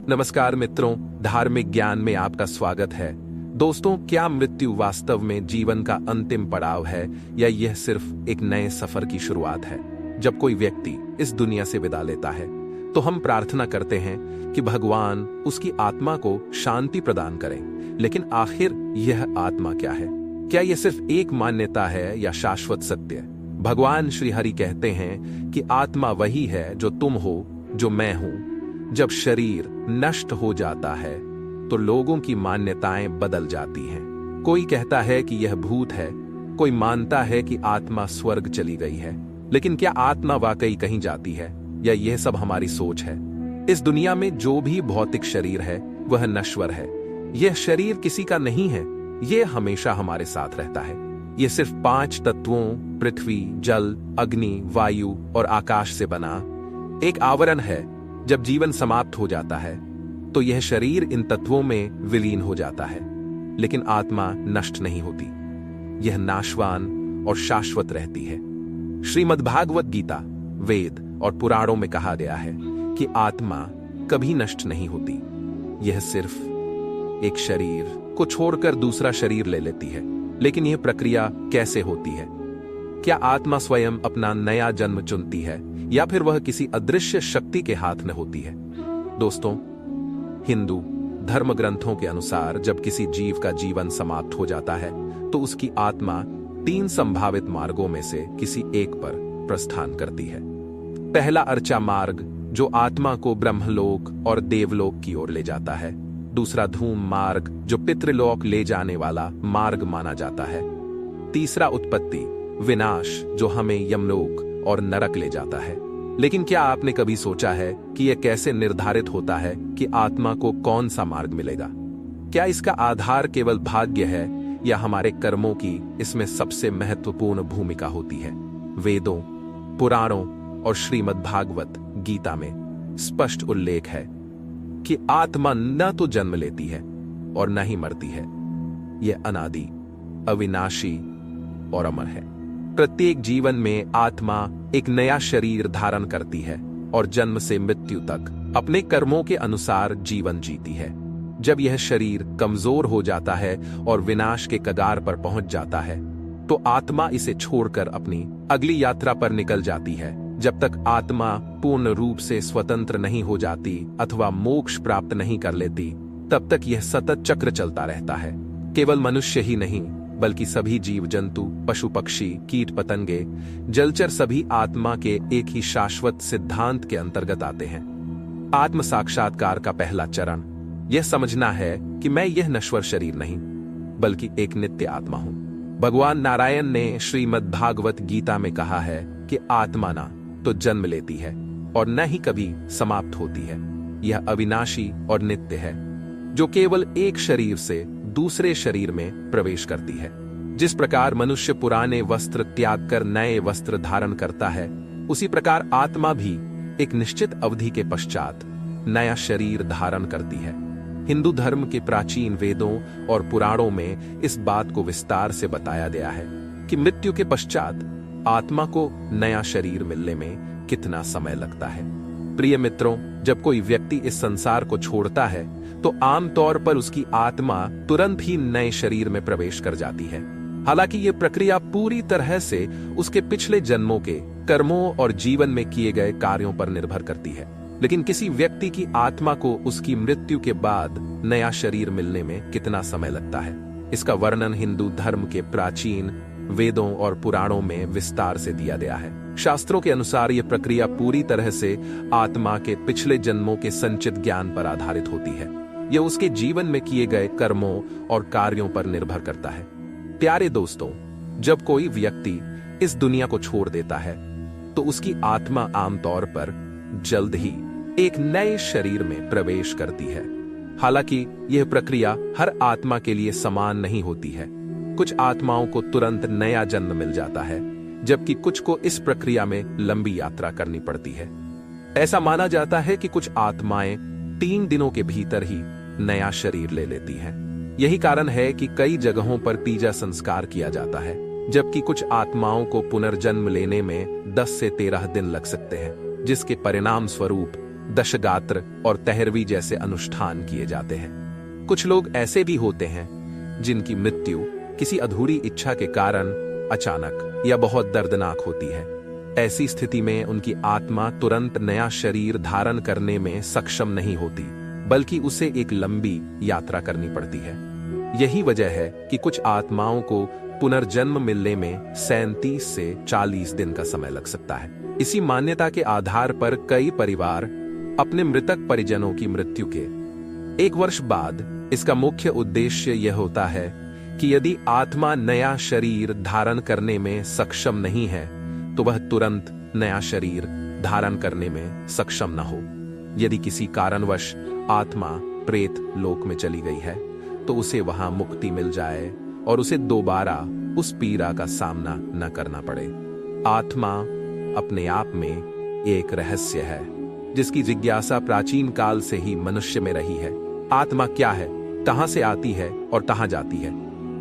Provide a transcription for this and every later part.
नमस्कार मित्रों, धार्मिक ज्ञान में आपका स्वागत है। दोस्तों, क्या मृत्यु वास्तव में जीवन का अंतिम पड़ाव है या यह सिर्फ एक नए सफर की शुरुआत है? जब कोई व्यक्ति इस दुनिया से विदा लेता है तो हम प्रार्थना करते हैं कि भगवान उसकी आत्मा को शांति प्रदान करें। लेकिन आखिर यह आत्मा क्या है? क्या यह सिर्फ एक मान्यता है या शाश्वत सत्य? भगवान श्री हरि कहते हैं कि आत्मा वही है जो तुम हो, जो मैं हूं। जब शरीर नष्ट हो जाता है तो लोगों की मान्यताएं बदल जाती हैं। कोई कहता है कि यह भूत है, कोई मानता है कि आत्मा स्वर्ग चली गई है। लेकिन क्या आत्मा वाकई कहीं जाती है या यह सब हमारी सोच है? इस दुनिया में जो भी भौतिक शरीर है वह नश्वर है। यह शरीर किसी का नहीं है, यह हमेशा हमारे साथ रहता है। यह सिर्फ 5 तत्वों पृथ्वी, जल, अग्नि, वायु और आकाश से बना एक आवरण है। जब जीवन समाप्त हो जाता है तो यह शरीर इन तत्वों में विलीन हो जाता है, लेकिन आत्मा नष्ट नहीं होती। यह नाशवान और शाश्वत रहती है। श्रीमद्भागवत गीता, वेद और पुराणों में कहा गया है कि आत्मा कभी नष्ट नहीं होती। यह सिर्फ एक शरीर को छोड़कर दूसरा शरीर ले लेती है। लेकिन यह प्रक्रिया कैसे होती है? क्या आत्मा स्वयं अपना नया जन्म चुनती है या फिर वह किसी अदृश्य शक्ति के हाथ में होती है? दोस्तों, हिंदू धर्म ग्रंथों के अनुसार जब किसी जीव का जीवन समाप्त हो जाता है तो उसकी आत्मा 3 संभावित मार्गों में से किसी एक पर प्रस्थान करती है। पहला अर्चा मार्ग, जो आत्मा को ब्रह्मलोक और देवलोक की ओर ले जाता है। दूसरा धूम मार्ग, जो पितृलोक ले जाने वाला मार्ग माना जाता है। तीसरा उत्पत्ति विनाश, जो हमें यमलोक और नरक ले जाता है। लेकिन क्या आपने कभी सोचा है कि यह कैसे निर्धारित होता है कि आत्मा को कौन सा मार्ग मिलेगा? क्या इसका आधार केवल भाग्य है या हमारे कर्मों की इसमें सबसे महत्वपूर्ण भूमिका होती है? वेदों, पुराणों और श्रीमद्भागवत गीता में स्पष्ट उल्लेख है कि आत्मा न तो जन्म लेती है और न ही मरती है। यह अनादि, अविनाशी और अमर है। प्रत्येक जीवन में आत्मा एक नया शरीर धारण करती है और जन्म से मृत्यु तक अपने कर्मों के अनुसार जीवन जीती है। जब यह शरीर कमजोर हो जाता है और विनाश के कगार पर पहुंच जाता है तो आत्मा इसे छोड़कर अपनी अगली यात्रा पर निकल जाती है। जब तक आत्मा पूर्ण रूप से स्वतंत्र नहीं हो जाती अथवा मोक्ष प्राप्त नहीं कर लेती, तब तक यह सतत चक्र चलता रहता है। केवल मनुष्य ही नहीं बल्कि सभी जीव जंतु, पशु पक्षी, कीट पतंगे, जलचर सभी आत्मा के एक ही शाश्वत सिद्धांत के अंतर्गत आते हैं। आत्म साक्षात्कार का पहला चरण यह समझना है कि मैं यह नश्वर शरीर नहीं बल्कि एक नित्य आत्मा हूं। भगवान नारायण ने श्रीमद्भागवत गीता में कहा है कि आत्मा ना तो जन्म लेती है और न ही कभी समाप्त होती है। यह अविनाशी और नित्य है, जो केवल एक शरीर से दूसरे शरीर में प्रवेश करती है। जिस प्रकार मनुष्य पुराने वस्त्र त्याग कर नए वस्त्र धारण करता है, उसी प्रकार आत्मा भी एक निश्चित अवधि के पश्चात नया शरीर धारण करती है। हिंदू धर्म के प्राचीन वेदों और पुराणों में इस बात को विस्तार से बताया गया है कि मृत्यु के पश्चात आत्मा को नया शरीर मिलने में कितना समय लगता है। प्रिय मित्रों, जब कोई व्यक्ति इस संसार को छोड़ता है तो आमतौर पर उसकी आत्मा तुरंत ही नए शरीर में प्रवेश कर जाती है। हालांकि यह प्रक्रिया पूरी तरह से उसके पिछले जन्मों के कर्मों और जीवन में किए गए कार्यों पर निर्भर करती है। लेकिन किसी व्यक्ति की आत्मा को उसकी मृत्यु के बाद नया शरीर मिलने में कितना समय लगता है, इसका वर्णन हिंदू धर्म के प्राचीन वेदों और पुराणों में विस्तार से दिया गया है। शास्त्रों के अनुसार यह प्रक्रिया पूरी तरह से आत्मा के पिछले जन्मों के संचित ज्ञान पर आधारित होती है। यह उसके जीवन में किए गए कर्मों और कार्यों पर निर्भर करता है। प्यारे दोस्तों, जब कोई व्यक्ति इस दुनिया को छोड़ देता है तो उसकी आत्मा आमतौर पर जल्द ही एक नए शरीर में प्रवेश करती है। हालांकि यह प्रक्रिया हर आत्मा के लिए समान नहीं होती है। कुछ आत्माओं को तुरंत नया जन्म मिल जाता है, जबकि कुछ को इस प्रक्रिया में लंबी यात्रा करनी पड़ती है। ऐसा माना जाता है कि कुछ आत्माएं 3 दिनों के भीतर ही नया शरीर ले लेती हैं। यही कारण है कि कई जगहों पर तीजा संस्कार किया जाता है, जबकि कुछ आत्माओं को पुनर्जन्म लेने में 10 से 13 दिन लग सकते हैं, जिसके परिणाम स्वरूप दशगात्र और तेहरवी जैसे अनुष्ठान किए जाते हैं। कुछ लोग ऐसे भी होते हैं जिनकी मृत्यु किसी अधूरी इच्छा के कारण अचानक या बहुत दर्दनाक होती है। ऐसी स्थिति में उनकी आत्मा तुरंत नया शरीर धारण करने में सक्षम नहीं होती, बल्कि उसे एक लंबी यात्रा करनी पड़ती है। यही वजह है कि कुछ आत्माओं को पुनर्जन्म मिलने में 37 से 40 दिन का समय लग सकता है। इसी मान्यता के आधार पर कई परिवार अपने मृतक परिजनों की मृत्यु के 1 वर्ष बाद इसका मुख्य उद्देश्य यह होता है कि यदि आत्मा नया शरीर धारण करने में सक्षम नहीं है तो वह तुरंत नया शरीर धारण करने में सक्षम न हो। यदि किसी कारणवश आत्मा प्रेत लोक में चली गई है तो उसे वहां मुक्ति मिल जाए और उसे दोबारा उस पीड़ा का सामना न करना पड़े। आत्मा अपने आप में एक रहस्य है जिसकी जिज्ञासा प्राचीन काल से ही मनुष्य में रही है। आत्मा क्या है, कहां से आती है और कहां जाती है?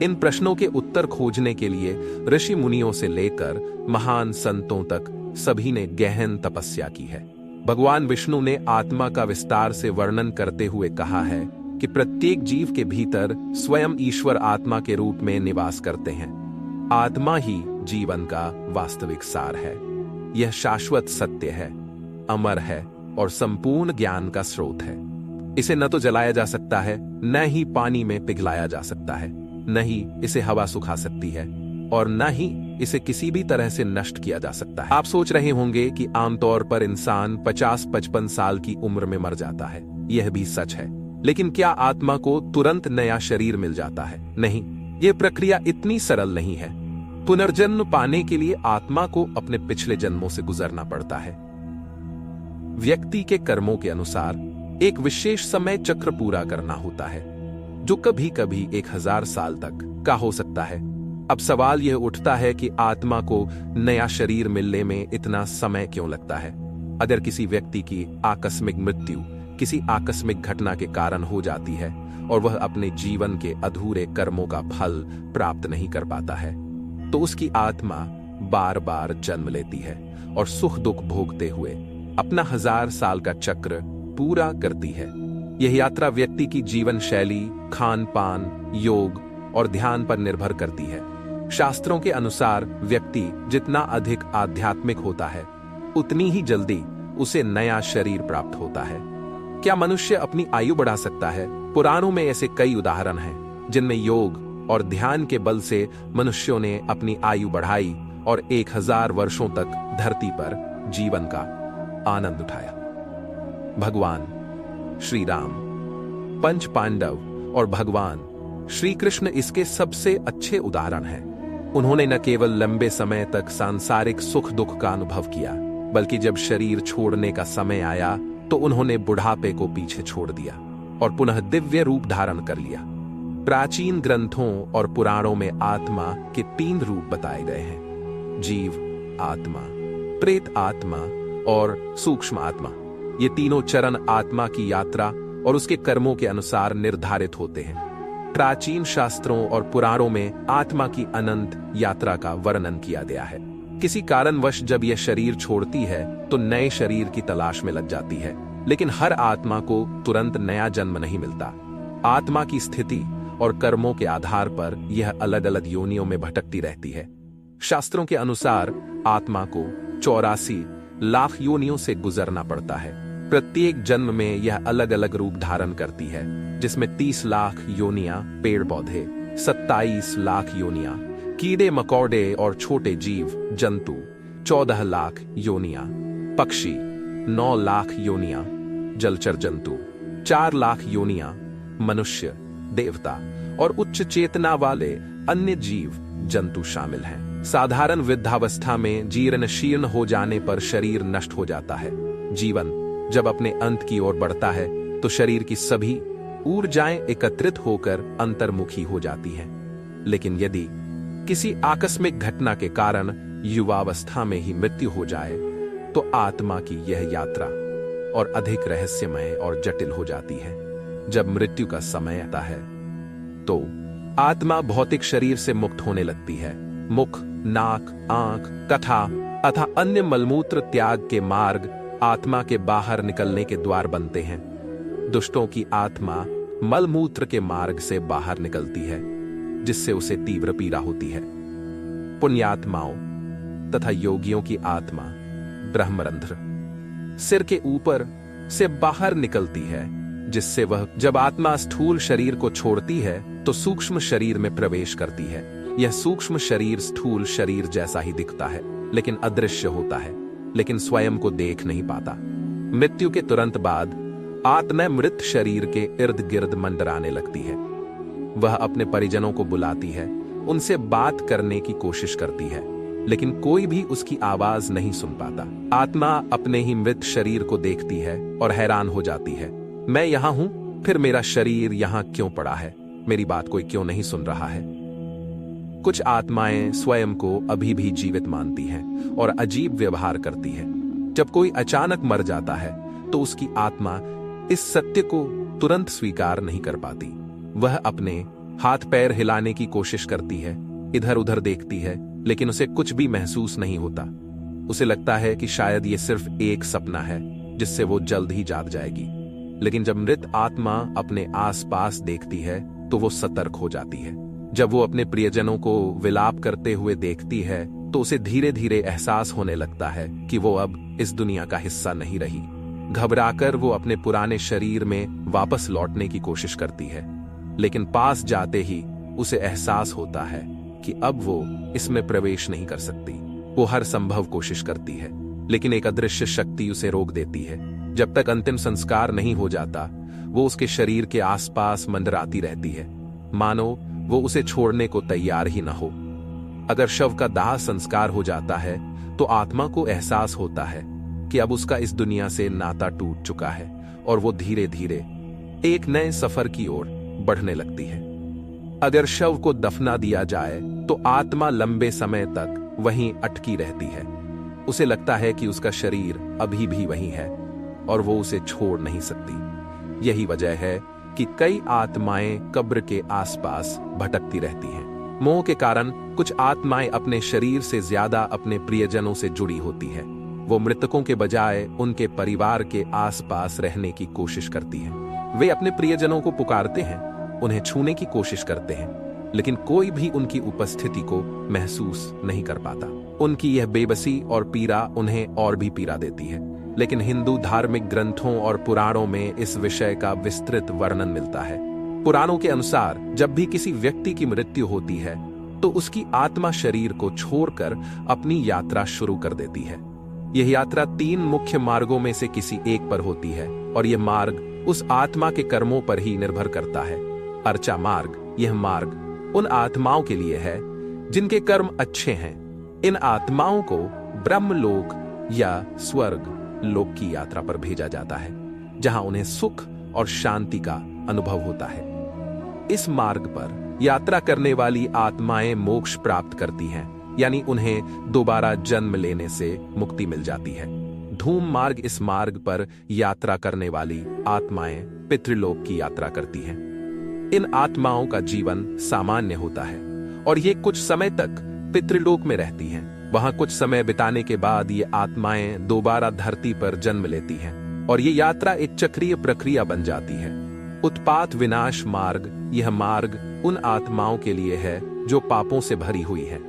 इन प्रश्नों के उत्तर खोजने के लिए ऋषि मुनियों से लेकर महान संतों तक सभी ने गहन तपस्या की है। भगवान विष्णु ने आत्मा का विस्तार से वर्णन करते हुए कहा है कि प्रत्येक जीव के भीतर स्वयं ईश्वर आत्मा के रूप में निवास करते हैं। आत्मा ही जीवन का वास्तविक सार है। यह शाश्वत सत्य है, अमर है और संपूर्ण ज्ञान का स्रोत है। इसे न तो जलाया जा सकता है, न ही पानी में पिघलाया जा सकता है, न ही इसे हवा सुखा सकती है और न ही इसे किसी भी तरह से नष्ट किया जा सकता है। आप सोच रहे होंगे कि आमतौर पर इंसान 50-55 साल की उम्र में मर जाता है। यह भी सच है, लेकिन क्या आत्मा को तुरंत नया शरीर मिल जाता है? नहीं, यह प्रक्रिया इतनी सरल नहीं है। पुनर्जन्म पाने के लिए आत्मा को अपने पिछले जन्मों से गुजरना पड़ता है। व्यक्ति के कर्मों के अनुसार एक विशेष समय चक्र पूरा करना होता है, जो कभी कभी 1000 साल तक का हो सकता है। अब सवाल यह उठता है कि आत्मा को नया शरीर मिलने में इतना समय क्यों लगता है? अगर किसी व्यक्ति की आकस्मिक मृत्यु किसी आकस्मिक घटना के कारण हो जाती है और वह अपने जीवन के अधूरे कर्मों का फल प्राप्त नहीं कर पाता है, तो उसकी आत्मा बार बार जन्म लेती है और सुख दुख भोगते हुए अपना 1000 साल का चक्र पूरा करती है। यह यात्रा व्यक्ति की जीवन शैली, खान पान, योग और ध्यान पर निर्भर करती है। शास्त्रों के अनुसार व्यक्ति जितना अधिक आध्यात्मिक होता है, उतनी ही जल्दी उसे नया शरीर प्राप्त होता है। क्या मनुष्य अपनी आयु बढ़ा सकता है? पुराणों में ऐसे कई उदाहरण हैं जिनमें योग और ध्यान के बल से मनुष्यों ने अपनी आयु बढ़ाई और 1000 वर्षों तक धरती पर जीवन का आनंद उठाया। भगवान श्री राम, पंच पांडव और भगवान श्री कृष्ण इसके सबसे अच्छे उदाहरण हैं। उन्होंने न केवल लंबे समय तक सांसारिक सुख दुख का अनुभव किया, बल्कि जब शरीर छोड़ने का समय आया तो उन्होंने बुढ़ापे को पीछे छोड़ दिया और पुनः दिव्य रूप धारण कर लिया। प्राचीन ग्रंथों और पुराणों में आत्मा के 3 रूप बताए गए हैं: जीव आत्मा, प्रेत आत्मा और सूक्ष्म आत्मा। ये तीनों चरण आत्मा की यात्रा और उसके कर्मों के अनुसार निर्धारित होते हैं। प्राचीन शास्त्रों और पुराणों में आत्मा की अनंत यात्रा का वर्णन किया गया है। किसी कारणवश जब यह शरीर छोड़ती है तो नए शरीर की तलाश में लग जाती है, लेकिन हर आत्मा को तुरंत नया जन्म नहीं मिलता। आत्मा की स्थिति और कर्मों के आधार पर यह अलग अलग योनियों में भटकती रहती है। शास्त्रों के अनुसार आत्मा को 84 लाख योनियों से गुजरना पड़ता है। प्रत्येक जन्म में यह अलग अलग रूप धारण करती है, जिसमें 30 लाख योनियां पेड़ पौधे, 27 लाख योनियां कीड़े मकोड़े और छोटे जीव जंतु, 14 लाख योनियां पक्षी, 9 लाख योनियां जलचर जंतु, 4 लाख योनियां मनुष्य, देवता और उच्च चेतना वाले अन्य जीव जंतु शामिल हैं। साधारण वृद्धावस्था में जीर्ण शीर्ण हो जाने पर शरीर नष्ट हो जाता है। जीवन जब अपने अंत की ओर बढ़ता है तो शरीर की सभी ऊर्जाएं एकत्रित होकर अंतर्मुखी हो जाती हैं। लेकिन यदि किसी आकस्मिक घटना के कारण युवावस्था में ही मृत्यु हो जाए तो आत्मा की यह यात्रा और अधिक रहस्यमय और जटिल हो जाती है। जब मृत्यु का समय आता है तो आत्मा भौतिक शरीर से मुक्त होने लगती है। मुख, नाक, आंख तथा अन्य मलमूत्र त्याग के मार्ग आत्मा के बाहर निकलने के द्वार बनते हैं। दुष्टों की आत्मा मलमूत्र के मार्ग से बाहर निकलती है, जिससे उसे तीव्र पीड़ा होती है। पुण्यात्माओं तथा योगियों की आत्मा ब्रह्मरंध्र सिर के ऊपर से बाहर निकलती है, जिससे वह जब आत्मा स्थूल शरीर को छोड़ती है तो सूक्ष्म शरीर में प्रवेश करती है। यह सूक्ष्म शरीर स्थूल शरीर जैसा ही दिखता है, लेकिन अदृश्य होता है, लेकिन स्वयं को देख नहीं पाता। मृत्यु के तुरंत बाद आत्मा मृत शरीर के इर्द गिर्द मंडराने लगती है। वह अपने परिजनों को बुलाती है, उनसे बात करने की कोशिश करती है, लेकिन कोई भी उसकी आवाज नहीं सुन पाता। आत्मा अपने ही मृत शरीर को देखती है और हैरान हो जाती है। मैं यहां हूं, फिर मेरा शरीर यहां क्यों पड़ा है? मेरी बात कोई क्यों नहीं सुन रहा है? कुछ आत्माएं स्वयं को अभी भी जीवित मानती हैं और अजीब व्यवहार करती है। जब कोई अचानक मर जाता है तो उसकी आत्मा इस सत्य को तुरंत स्वीकार नहीं कर पाती। वह अपने हाथ पैर हिलाने की कोशिश करती है, इधर उधर देखती है, लेकिन उसे कुछ भी महसूस नहीं होता। उसे लगता है कि शायद ये सिर्फ एक सपना है जिससे वो जल्द ही जाग जाएगी। लेकिन जब मृत आत्मा अपने आसपास देखती है तो वो सतर्क हो जाती है। जब वो अपने प्रियजनों को विलाप करते हुए देखती है तो उसे धीरे धीरे एहसास होने लगता है कि वो अब इस दुनिया का हिस्सा नहीं रही। घबराकर वो अपने पुराने शरीर में वापस लौटने की कोशिश करती है, लेकिन पास जाते ही उसे एहसास होता है कि अब वो इसमें प्रवेश नहीं कर सकती। वो हर संभव कोशिश करती है, लेकिन एक अदृश्य शक्ति उसे रोक देती है। जब तक अंतिम संस्कार नहीं हो जाता, वो उसके शरीर के आसपास मंडराती रहती है, मानो वो उसे छोड़ने को तैयार ही न हो। अगर शव का दाह संस्कार हो जाता है तो आत्मा को एहसास होता है कि अब उसका इस दुनिया से नाता टूट चुका है और वो धीरे धीरे एक नए सफर की ओर बढ़ने लगती है। अगर शव को दफना दिया जाए तो आत्मा लंबे समय तक वहीं अटकी रहती है। उसे लगता है कि उसका शरीर अभी भी वहीं है और वो उसे छोड़ नहीं सकती। यही वजह है कि कई आत्माएं कब्र के आसपास भटकती रहती हैं। मोह के कारण कुछ आत्माएं अपने शरीर से ज्यादा अपने प्रियजनों से जुड़ी होती हैं। वो मृतकों के बजाय उनके परिवार के आसपास रहने की कोशिश करती हैं। वे अपने प्रियजनों को पुकारते हैं, उन्हें छूने की कोशिश करते हैं, लेकिन कोई भी उनकी उपस्थिति को महसूस नहीं कर पाता। उनकी यह बेबसी और पीड़ा उन्हें और भी पीड़ा देती है। लेकिन हिंदू धार्मिक ग्रंथों और पुराणों में इस विषय का विस्तृत वर्णन मिलता है। पुराणों के अनुसार जब भी किसी व्यक्ति की मृत्यु होती है तो उसकी आत्मा शरीर को छोड़कर अपनी यात्रा शुरू कर देती है। यह यात्रा 3 मुख्य मार्गों में से किसी एक पर होती है और यह मार्ग उस आत्मा के कर्मों पर ही निर्भर करता है। अर्चा मार्ग, यह मार्ग उन आत्माओं के लिए है जिनके कर्म अच्छे हैं। इन आत्माओं को ब्रह्मलोक या स्वर्ग लोक की यात्रा पर भेजा जाता है, जहां उन्हें सुख और शांति का अनुभव होता है। इस मार्ग पर यात्रा करने वाली आत्माएं मोक्ष प्राप्त करती हैं, यानी उन्हें दोबारा जन्म लेने से मुक्ति मिल जाती है। धूम मार्ग, इस मार्ग पर यात्रा करने वाली आत्माएं पितृलोक की यात्रा करती हैं। इन आत्माओं का जीवन सामान्य होता है और ये कुछ समय तक पितृलोक में रहती हैं। वहां कुछ समय बिताने के बाद ये आत्माएं दोबारा धरती पर जन्म लेती हैं और ये यात्रा एक चक्रीय प्रक्रिया बन जाती है। उत्पात विनाश मार्ग, यह मार्ग उन आत्माओं के लिए है जो पापों से भरी हुई हैं।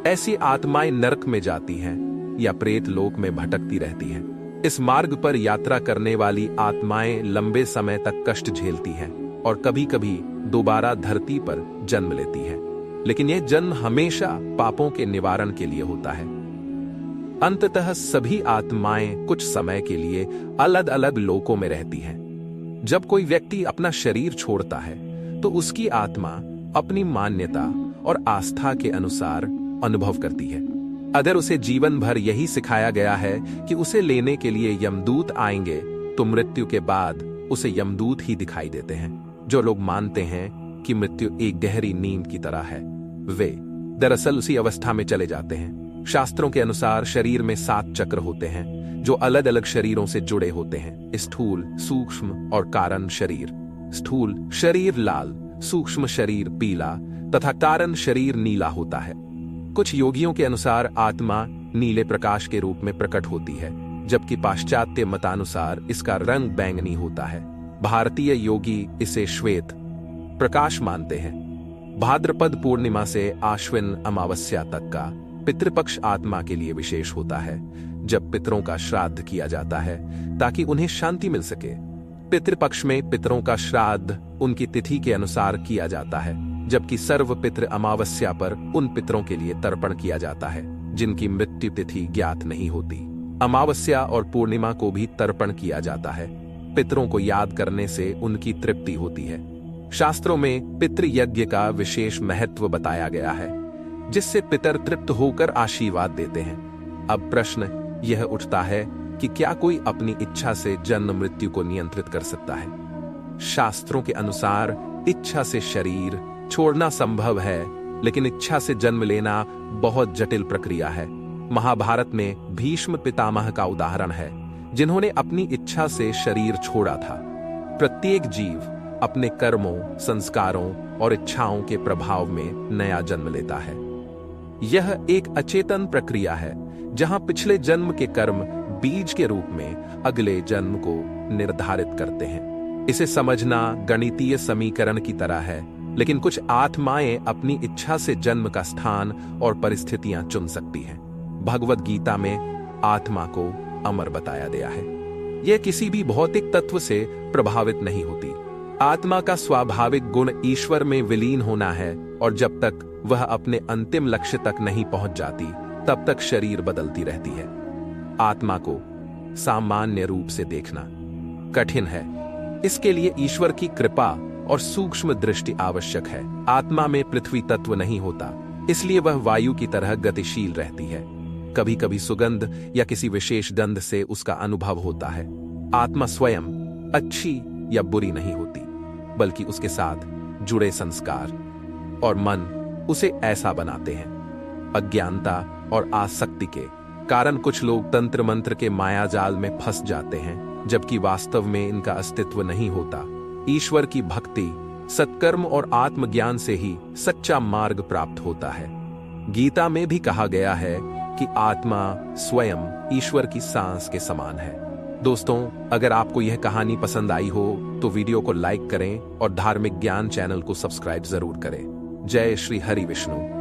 ऐसी आत्माएं नरक में जाती हैं या प्रेत लोक में भटकती रहती हैं। इस मार्ग पर यात्रा करने वाली आत्माएं लंबे समय तक कष्ट झेलती हैं और कभी कभी दोबारा धरती पर जन्म लेती हैं, लेकिन यह जन्म हमेशा पापों के निवारण के लिए होता है। अंततः सभी आत्माएं कुछ समय के लिए अलग अलग लोकों में रहती हैं। जब कोई व्यक्ति अपना शरीर छोड़ता है तो उसकी आत्मा अपनी मान्यता और आस्था के अनुसार अनुभव करती है। अगर उसे जीवन भर यही सिखाया गया है कि उसे लेने के लिए यमदूत आएंगे, तो मृत्यु के बाद उसे यमदूत ही दिखाई देते हैं। जो लोग मानते हैं कि मृत्यु एक गहरी नींद की तरह है, वे दरअसल उसी अवस्था में चले जाते हैं। शास्त्रों के अनुसार शरीर में 7 चक्र होते हैं जो अलग अलग शरीरों से जुड़े होते हैं। स्थूल, सूक्ष्म और कारण शरीर। स्थूल शरीर लाल, सूक्ष्म शरीर पीला तथा कारण शरीर नीला होता है। कुछ योगियों के अनुसार आत्मा नीले प्रकाश के रूप में प्रकट होती है, जबकि पाश्चात्य मतानुसार इसका रंग बैंगनी होता है। भारतीय योगी इसे श्वेत प्रकाश मानते हैं। भाद्रपद पूर्णिमा से आश्विन अमावस्या तक का पितृपक्ष आत्मा के लिए विशेष होता है, जब पितरों का श्राद्ध किया जाता है ताकि उन्हें शांति मिल सके। पितृपक्ष में पितरों का श्राद्ध उनकी तिथि के अनुसार किया जाता है, जबकि सर्व पितृ अमावस्या पर उन पितरों के लिए तर्पण किया जाता है जिनकी मृत्यु तिथि ज्ञात नहीं होती। अमावस्या और पूर्णिमा को भी तर्पण किया जाता है। पितरों को याद करने से उनकी तृप्ति होती है। शास्त्रों में पितृयज्ञ का विशेष महत्व बताया गया है, जिससे पितर तृप्त होकर आशीर्वाद देते हैं। अब प्रश्न यह उठता है कि क्या कोई अपनी इच्छा से जन्म मृत्यु को नियंत्रित कर सकता है? शास्त्रों के अनुसार इच्छा से शरीर छोड़ना संभव है, लेकिन इच्छा से जन्म लेना बहुत जटिल प्रक्रिया है। महाभारत में भीष्म पितामह का उदाहरण है, जिन्होंने अपनी इच्छा से शरीर छोड़ा था। प्रत्येक जीव अपने कर्मों, संस्कारों और इच्छाओं के प्रभाव में नया जन्म लेता है। यह एक अचेतन प्रक्रिया है, जहां पिछले जन्म के कर्म बीज के रूप में अगले जन्म को निर्धारित करते हैं। इसे समझना गणितीय समीकरण की तरह है, लेकिन कुछ आत्माएं अपनी इच्छा से जन्म का स्थान और परिस्थितियां चुन सकती हैं। भगवद गीता में आत्मा को अमर बताया गया है। यह किसी भी भौतिक तत्व से प्रभावित नहीं होती। आत्मा का स्वाभाविक गुण ईश्वर में विलीन होना है, और जब तक वह अपने अंतिम लक्ष्य तक नहीं पहुंच जाती, तब तक शरीर बदलती रहती है। आत्मा को सामान्य रूप से देखना कठिन है। इसके लिए ईश्वर की कृपा और सूक्ष्म दृष्टि आवश्यक है। आत्मा में पृथ्वी तत्व नहीं होता, इसलिए वह वायु की तरह गतिशील रहती है। कभी कभी सुगंध या किसी विशेष गंध से उसका अनुभव होता है। आत्मा स्वयं अच्छी या बुरी नहीं होती, बल्कि उसके साथ जुड़े संस्कार और मन उसे ऐसा बनाते हैं। अज्ञानता और आसक्ति के कारण कुछ लोग तंत्र मंत्र के मायाजाल में फंस जाते हैं, जबकि वास्तव में इनका अस्तित्व नहीं होता। ईश्वर की भक्ति, सत्कर्म और आत्मज्ञान से ही सच्चा मार्ग प्राप्त होता है। गीता में भी कहा गया है कि आत्मा स्वयं ईश्वर की सांस के समान है। दोस्तों, अगर आपको यह कहानी पसंद आई हो तो वीडियो को लाइक करें और धार्मिक ज्ञान चैनल को सब्सक्राइब जरूर करें। जय श्री हरि विष्णु।